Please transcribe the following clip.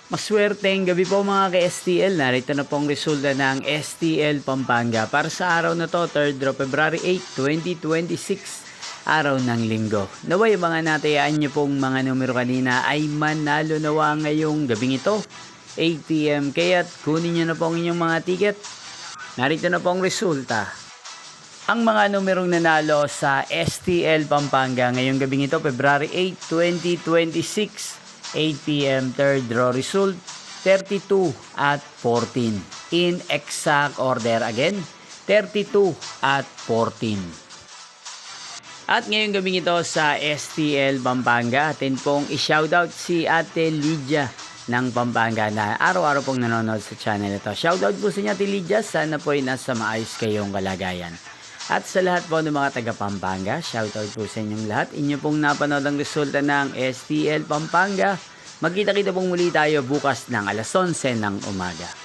Maswerteng gabi po mga ka-STL. Narito na pong resulta ng STL Pampanga para sa araw na to, 3rd of February 8, 2026, araw ng linggo. Naway mga natayaan nyo pong mga numero kanina ay manalo nawa ngayong gabing ito, 8 p.m. Kaya't kunin nyo na pong inyong mga ticket. Narito na pong resulta. Ang mga numerong nanalo sa STL Pampanga ngayong gabing ito, February 8, 2026, 8 p.m. third draw result 32 at 14 in exact order again 32 at 14. At ngayong gabing ito sa STL Pampanga, atin pong i-shoutout si Ate Lydia ng Pampanga na araw-araw pong nanonood sa channel ito. Shoutout po sa inyo Ate Lydia, sana po ay nasa maayos kayong kalagayan. At sa lahat po ng mga taga Pampanga, shoutout po sa inyong lahat. Inyo pong napanood ang resulta ng STL Pampanga. Magkita-kita pong muli tayo bukas ng alas 11 ng umaga.